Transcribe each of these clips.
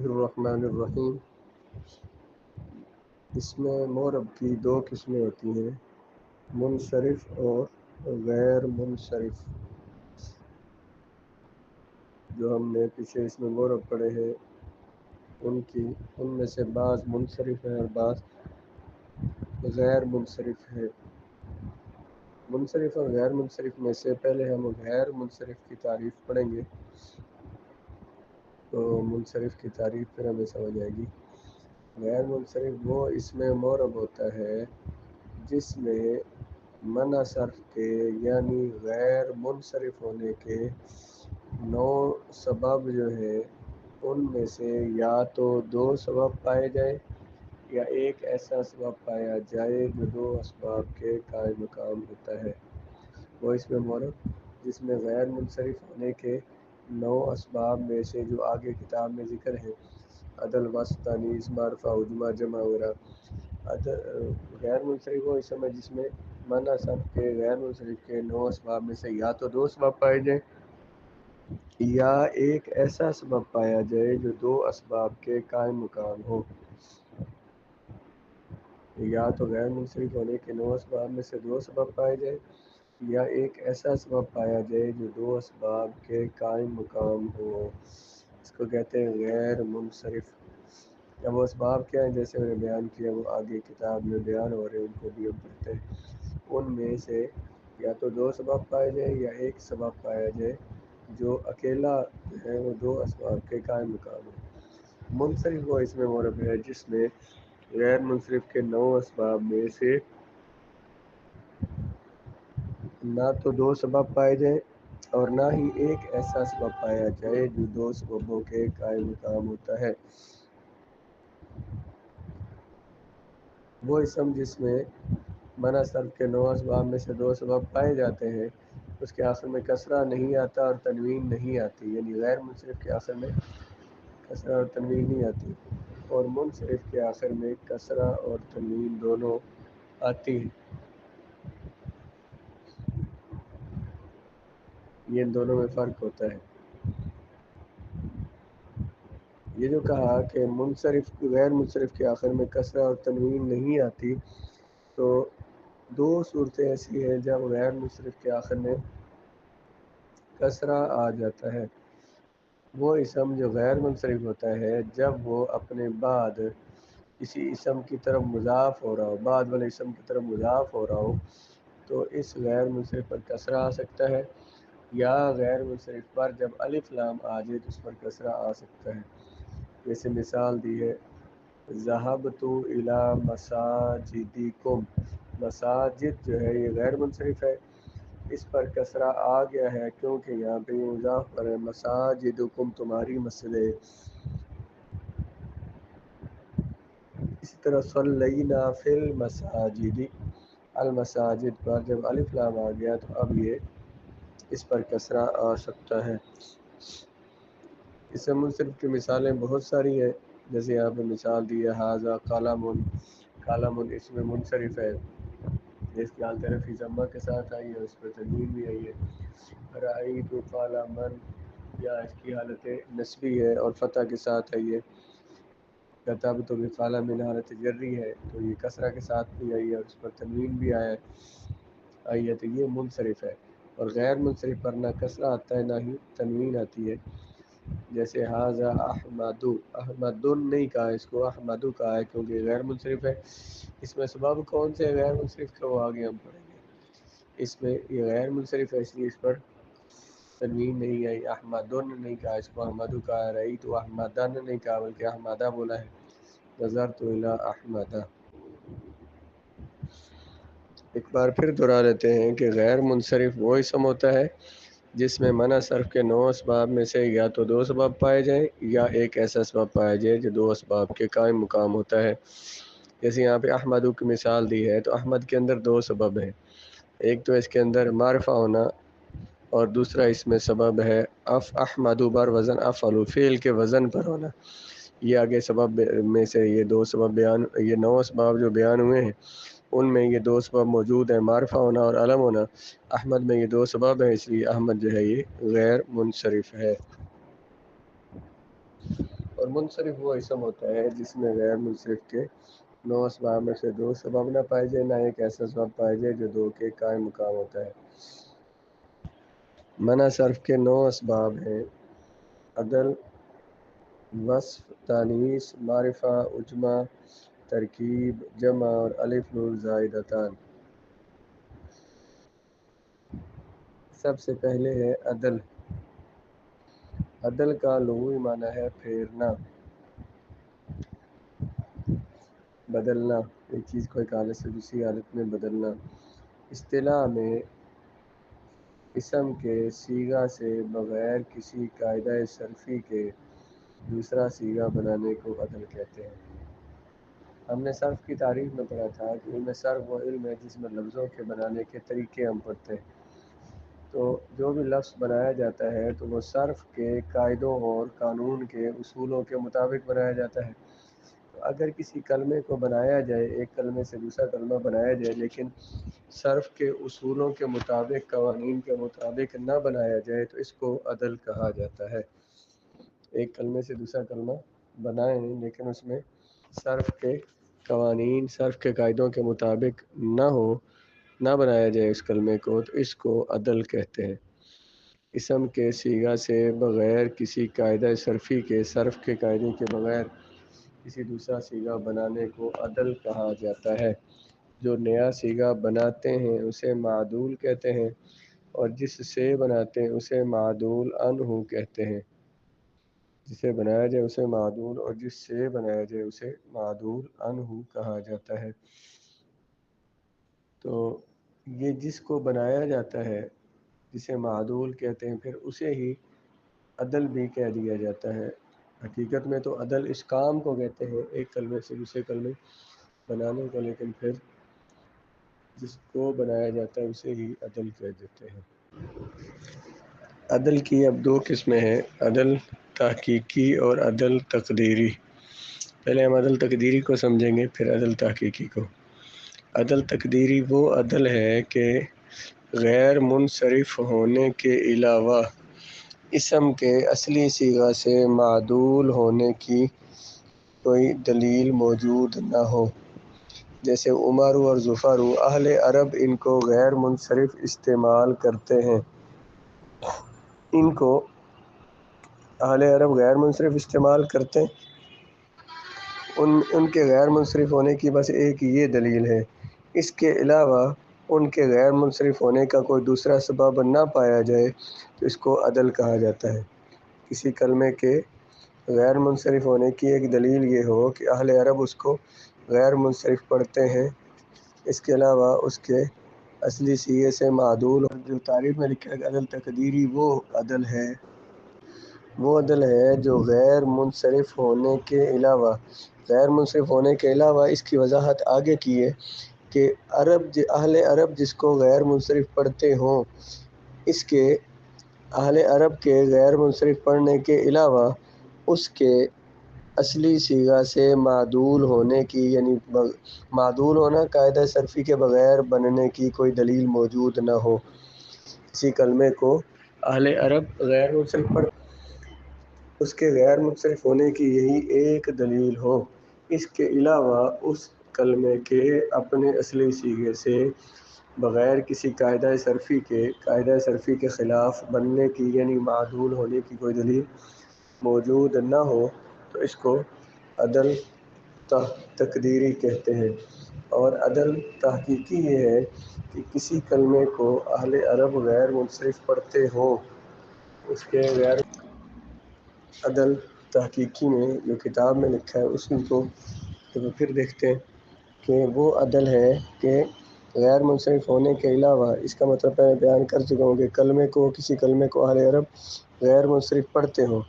الرحمن الرحیم۔ اس میں مورب کی دو قسمیں ہوتی ہیں، منصرف اور غیر منصرف۔ جو ہم نے پیچھے اس میں مورب پڑھے ہیں ان میں سے بعض منصرف ہیں اور بعض غیر منصرف ہے۔ منصرف اور غیر منصرف میں سے پہلے ہم غیر منصرف کی تعریف پڑھیں گے، تو منصرف کی تعریف پھر ہمیں سمجھ آئے گی۔ غیر منصرف وہ اس میں مورب ہوتا ہے جس میں منع صرف کے یعنی غیر منصرف ہونے کے 9 سبب جو ہے ان میں سے یا تو 2 سبب پائے جائیں یا ایک ایسا سبب پایا جائے جو 2 اسباب کے قائم مقام ہوتا ہے۔ وہ اس میں مورب جس میں غیر منصرف ہونے کے 9 اسباب میں سے جو آگے کتاب میں ذکر ہے، عدل، وصف، تانیث، معرفہ، عجمہ، جمع وغیرہ۔ غیر منصرف وہ اس میں جس میں منع صرف کے غیر منصرف کے 9 اسباب میں سے یا تو 2 سبب پائے جائیں یا ایک ایسا سبب پایا جائے جو 2 اسباب کے قائم مقام ہو۔ یا تو غیر منصرف ہونے کے 9 اسباب میں سے 2 سبب پائے جائیں یا ایک ایسا سبب پایا جائے جو 2 اسباب کے قائم مقام ہو، اس کو کہتے ہیں غیر منصرف۔ اب وہ اسباب کیا ہیں جیسے میں نے بیان کیا، وہ آگے کتاب میں بیان ہو رہے ہیں، ان کو بھی ہم پڑھتے ہیں۔ ان میں سے یا تو 2 سبب پائے جائیں یا ایک سبب پایا جائے جو اکیلا ہے وہ 2 اسباب کے قائم مقام ہے۔ منصرف وہ اس میں مورب ہے جس میں غیر منصرف کے 9 اسباب میں سے نہ تو 2 سبب پائے جائیں اور نہ ہی ایک ایسا سبب پایا جائے جو 2 سببوں کے قائم مقام ہوتا ہے۔ وہ اسم جس میں منع صرف کے 9 اسباب میں سے 2 سبب پائے جاتے ہیں اس کے آخر میں کسرہ نہیں آتا اور تنوین نہیں آتی، یعنی غیر منصرف کے آخر میں کسرہ اور تنوین نہیں آتی، اور منصرف کے آخر میں کسرہ اور تنوین دونوں آتی ہیں۔ یہ ان دونوں میں فرق ہوتا ہے۔ یہ جو کہا کہ منصرف غیر منصرف کے آخر میں کسرہ اور تنوین نہیں آتی، تو 2 صورتیں ایسی ہیں جب غیر منصرف کے آخر میں کسرہ آ جاتا ہے۔ وہ اسم جو غیر منصرف ہوتا ہے جب وہ اپنے بعد کسی اسم کی طرف مضاف ہو رہا ہو، بعد والے اسم کی طرف مضاف ہو رہا ہو، تو اس غیر منصرف پر کسرہ آ سکتا ہے، یا غیر منصرف پر جب الف لام آ جائے تو اس پر کسرہ آ سکتا ہے۔ جیسے مثال دی ہے ذہبت الی مساجدکم، مساجد جو ہے یہ غیر منصرف ہے، اس پر کسرہ آ گیا ہے کیونکہ یہاں پہ یہ مضاف پر ہے، مساجدکم تمہاری مسجدیں۔ اسی طرح صلینا فی المساجد، المساجد پر جب الف لام آ گیا تو اب یہ اس پر کسرہ آ سکتا ہے۔ اس سے منصرف کی مثالیں بہت ساری ہیں، جیسے یہاں پہ مثال دی ہے ھذا قلم، قلم اس میں منصرف ہے، اس کی حالت رفع ضمہ کے ساتھ آئی ہے، اس پر تنوین بھی آئی ہے۔ رأیت قلما، یا اس کی حالت نسبی ہے اور فتح کے ساتھ آئی ہے۔ کتبت بقلم حالت جری ہے تو یہ کسرہ کے ساتھ بھی آئی ہے اور اس پر تنوین بھی آئی ہے، تو یہ منصرف ہے۔ اور غیر منصرف پر نہ کسرہ آتا ہے نہ ہی تنوین آتی ہے، جیسے ھذا احمد، احمد نہیں کہا، اس کو احمد کہا ہے کیونکہ غیر منصرف ہے۔ اس میں سبب کون سے غیر منصرف کا وہ آگے ہم پڑھیں گے۔ اس میں یہ غیر منصرف ہے اس لیے اس پر تنوین نہیں آئی، احمد نہیں کہا، اس کو احمد کہا، رأیت احمدن نہیں کہا بلکہ احمدہ بولا ہے، نظرت الی احمدہ۔ ایک بار پھر دہرا لیتے ہیں کہ غیر منصرف وہ اسم ہوتا ہے جس میں منع صرف کے 9 اسباب میں سے یا تو 2 سبب پائے جائیں یا ایک ایسا سبب پایا جائے جو 2 اسباب کے قائم مقام ہوتا ہے۔ جیسے یہاں پہ احمد کی مثال دی ہے تو احمد کے اندر 2 سبب ہیں، ایک تو اس کے اندر معرفہ ہونا اور دوسرا اس میں سبب ہے احمد بر وزن افعل، فعل کے وزن پر ہونا۔ یہ آگے سبب میں سے یہ 2 سبب بیان، یہ 9 اسباب جو بیان ہوئے ہیں ان میں یہ 2 سبب موجود ہیں، معرفہ ہونا اور علم ہونا۔ احمد میں یہ 2 سبب ہیں، اس لیے احمد جو ہے یہ غیر منصرف ہے۔ اور اور منصرف وہ اسم ہوتا ہے جس میں غیر منصرف کے 9 اسباب میں سے 2 سبب نہ پائے جائے، نہ ایک ایسا سبب پائے جائے جو 2 کے قائم مقام ہوتا ہے۔ منع صرف کے 9 اسباب ہیں: عدل، وصف، تانیث، معرفہ، عجمہ، ترکیب، جمع اور الف نون زائدتان۔ سب سے پہلے ہے عدل۔ عدل کا لغوی معنی ہے پھیرنا، بدلنا، ایک چیز کو ایک حالت سے دوسری حالت میں بدلنا۔ اصطلاح میں اسم کے صیغہ سے بغیر کسی قاعدہ صرفی کے دوسرا صیغہ بنانے کو عدل کہتے ہیں۔ ہم نے صرف کی تعریف میں پڑھا تھا کہ علم صرف وہ علم ہے جس میں لفظوں کے بنانے کے طریقے ہم پڑھتے ہیں۔ تو جو بھی لفظ بنایا جاتا ہے تو وہ صرف کے قاعدوں اور قانون کے اصولوں کے مطابق بنایا جاتا ہے۔ تو اگر کسی کلمے کو بنایا جائے، ایک کلمے سے دوسرا کلمہ بنایا جائے، لیکن صرف کے اصولوں کے مطابق، قوانین کے مطابق نہ بنایا جائے تو اس کو عدل کہا جاتا ہے۔ ایک کلمے سے دوسرا کلمہ بنائیں لیکن اس میں صرف کے قوانین، صرف کے قاعدوں کے مطابق نہ بنایا جائے اس کلمے کو، تو اس کو عدل کہتے ہیں۔ اسم کے صیغہ سے بغیر کسی قاعدہ صرفی کے، صرف کے قاعدے کے بغیر کسی دوسرا صیغہ بنانے کو عدل کہا جاتا ہے۔ جو نیا صیغہ بناتے ہیں اسے معدول کہتے ہیں، اور جس سے بناتے ہیں اسے معدول عنہ کہتے ہیں۔ جسے بنایا جائے اسے معدول اور جس سے بنایا جائے اسے معدول عنہ کہا جاتا ہے۔ تو یہ جس کو بنایا جاتا ہے جسے معدول کہتے ہیں، پھر اسے ہی عدل بھی کہہ دیا جاتا ہے۔ حقیقت میں تو عدل اس کام کو کہتے ہیں، ایک کلمے سے دوسرے کلمے بنانے کو، لیکن پھر جس کو بنایا جاتا ہے اسے ہی عدل کہہ دیتے ہیں۔ عدل کی اب 2 قسمیں ہیں: عدل تحقیقی اور عدل تقدیری۔ پہلے ہم عدل تقدیری کو سمجھیں گے، پھر عدل تحقیقی کو۔ عدل تقدیری وہ عدل ہے کہ غیر منصرف ہونے کے علاوہ اسم کے اصلی صیغہ سے معدول ہونے کی کوئی دلیل موجود نہ ہو۔ جیسے عمر اور ظفر، اہل عرب ان کو غیر منصرف استعمال کرتے ہیں۔ ان کو اہل عرب غیر منصرف استعمال کرتے ہیں، ان کے غیر منصرف ہونے کی بس ایک یہ دلیل ہے۔ اس کے علاوہ ان کے غیر منصرف ہونے کا کوئی دوسرا سبب نہ پایا جائے تو اس کو عدل کہا جاتا ہے۔ کسی کلمے کے غیر منصرف ہونے کی ایک دلیل یہ ہو کہ اہل عرب اس کو غیر منصرف پڑھتے ہیں، اس کے علاوہ اس کے اصلی صیغے سے معدول ہو۔ جو تعریف میں لکھا ہے عدل تقدیری وہ عدل ہے جو غیر منصرف ہونے کے علاوہ اس کی وضاحت آگے کی ہے کہ اہل عرب جس کو غیر منصرف پڑھتے ہوں، اس کے اہل عرب کے غیر منصرف پڑھنے کے علاوہ اس کے اصلی صیغہ سے معدول ہونے کی، یعنی معدول ہونا قاعدہ صرفی کے بغیر بننے کی کوئی دلیل موجود نہ ہو۔ کسی کلمے کو اہل عرب غیر منصرف پڑھتے اس کے غیر منصرف ہونے کی یہی ایک دلیل ہو، اس کے علاوہ اس کلمے کے اپنے اصلی صیغے سے بغیر کسی قاعدہ صرفی کے خلاف بننے کی، یعنی معدول ہونے کی کوئی دلیل موجود نہ ہو تو اس کو عدل تقدیری کہتے ہیں۔ اور عدل تحقیقی یہ ہے کہ کسی کلمے کو اہل عرب غیر منصرف پڑھتے ہوں، اس کے غیر عدل تحقیقی میں جو کتاب میں لکھا ہے اسی کو پھر دیکھتے ہیں کہ وہ عدل ہے کہ غیر منصرف ہونے کے علاوہ، اس کا مطلب میں بیان کر چکا ہوں کہ کسی کلمے کو اہل عرب غیر منصرف پڑھتے ہوں،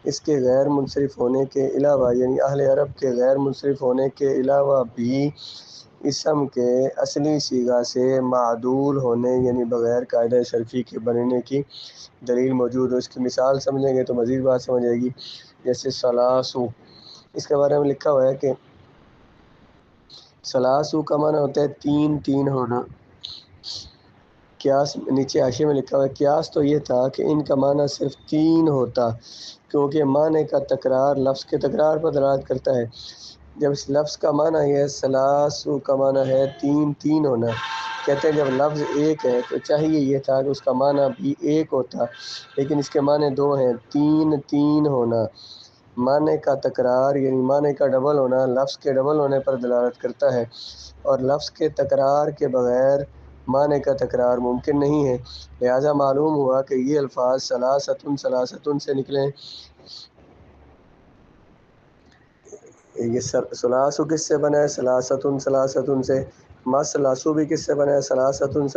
اس کے غیر منصرف ہونے کے علاوہ، یعنی اہل عرب کے غیر منصرف ہونے کے علاوہ بھی اسم کے اصلی صیغہ سے معدول ہونے، یعنی بغیر قاعدہ صرفی کے بننے کی دلیل موجود ہو۔ اس کی مثال سمجھیں گے تو مزید بات سمجھ آئے گی۔ جیسے سلاسو، اس کے بارے میں لکھا ہوا ہے کہ سلاسو کا معنی ہوتا ہے 3 ہونا، قیاس نیچے حاشیے میں لکھا ہوا ہے قیاس تو یہ تھا کہ ان کا معنی صرف 3 ہوتا، کیونکہ معنی کا تکرار لفظ کے تکرار پر دلالت کرتا ہے۔ جب اس لفظ کا معنی ہے ثلاث کا معنی ہے 3 ہونا، کہتے ہیں جب لفظ ایک ہے تو چاہیے یہ تھا کہ اس کا معنی بھی ایک ہوتا، لیکن اس کے معنی 2 ہیں، 3 ہونا۔ معنی کا تکرار یعنی معنی کا ڈبل ہونا لفظ کے ڈبل ہونے پر دلالت کرتا ہے، اور لفظ کے تکرار کے بغیر معنی کا تکرار ممکن نہیں ہے۔ لہذا معلوم ہوا کہ یہ الفاظ ثلاثتن سے نکلے۔ یہ ثلاث کس سے بنا ہے؟ ثلاثتن سے۔ مثلاث بھی کس سے بنا ہے؟ ثلاثتن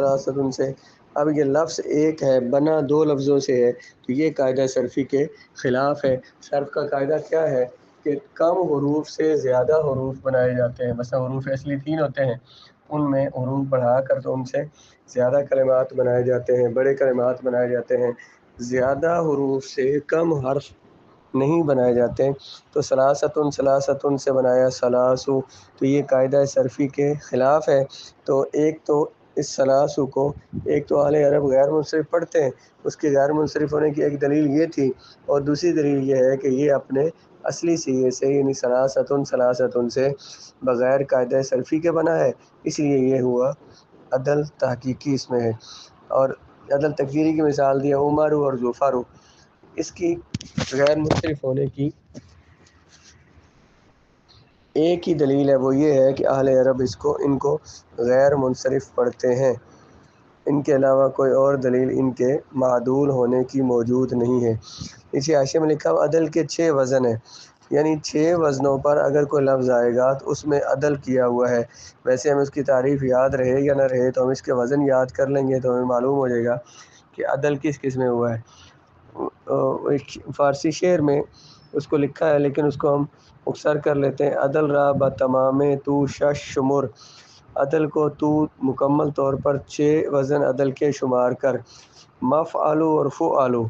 سے۔ اب یہ لفظ ایک ہے، بنا 2 لفظوں سے ہے، تو یہ قاعدہ صرفی کے خلاف ہے۔ صرف کا قاعدہ کیا ہے کہ کم حروف سے زیادہ حروف بنائے جاتے ہیں۔ مثلا حروف اصلی 3 ہوتے ہیں، ان میں حروف بڑھا کر تو ان سے زیادہ کلمات بنائے جاتے ہیں، بڑے کلمات بنائے جاتے ہیں۔ زیادہ حروف سے کم حرف نہیں بنائے جاتے، تو ثلاثتن سے بنایا ثلاثو، تو یہ قاعدہ صرفی کے خلاف ہے۔ تو ایک تو اس ثلاثو کو ایک تو اہل عرب غیر منصرف پڑھتے ہیں، اس کے غیر منصرف ہونے کی ایک دلیل یہ تھی، اور دوسری دلیل یہ ہے کہ یہ اپنے اصلی صیغے سے یعنی ثلاثتن سے بغیر قاعدہ صرفی کے بنا ہے، اس لیے یہ ہوا عدل تحقیقی اس میں ہے۔ اور عدل تقدیری کی مثال دی ہے عمر اور ظفر۔ اس کی غیر منصرف ہونے کی ایک ہی دلیل ہے، وہ یہ ہے کہ اہل عرب ان کو غیر منصرف پڑھتے ہیں، ان کے علاوہ کوئی اور دلیل ان کے معدول ہونے کی موجود نہیں ہے۔ اسی حاشیے میں لکھا ہوا عدل کے 6 وزن ہیں، یعنی 6 وزنوں پر اگر کوئی لفظ آئے گا تو اس میں عدل کیا ہوا ہے۔ ویسے ہمیں اس کی تعریف یاد رہے یا نہ رہے تو ہم اس کے وزن یاد کر لیں گے تو ہمیں معلوم ہو جائے گا کہ عدل کس میں ہوا ہے۔ فارسی شعر میں اس کو لکھا ہے، لیکن اس کو ہم مختصر کر لیتے ہیں۔ عدل را بتمام تو شش شمر، عدل کو تو مکمل طور پر 6 وزن عدل کے شمار کر۔ مفعلو اور فعلو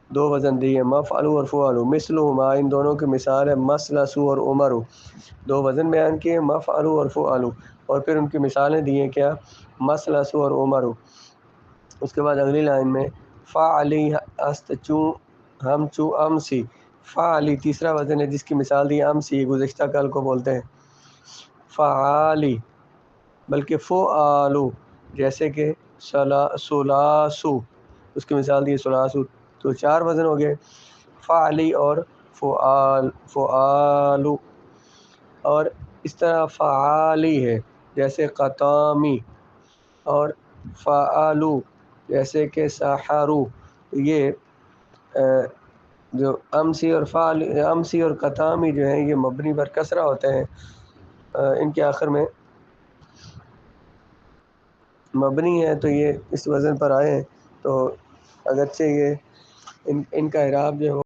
2 وزن دیے، مفعلو اور فعلو، مثلہما ان دونوں کی مثال ہے مثلثو اور عمرو، 2 وزن بیان کیے مفعلو اور فعلو، اور پھر ان کی مثالیں دی ہیں کیا؟ مثلثو اور عمرو۔ اس کے بعد اگلی لائن میں فعلی است چوں ہم چوں امسی، فعلی تیسرا وزن ہے جس کی مثال دی امسی، گزشتہ کل کو بولتے ہیں فعالی، بلکہ فعالو جیسے کہ سلاسو، اس کی مثال دی سلاسو، تو 4 وزن ہو گئے فعلی اور فعالو۔ اور اس طرح فعالی ہے جیسے قطامی، اور فعالو جیسے کہ سحرو۔ یہ جو امسی اور قطامی جو ہیں یہ مبنی پر کسرہ ہوتے ہیں، ان کے آخر میں مبنی ہے تو یہ اس وزن پر آئے ہیں، تو اگرچہ یہ ان کا اعراب جو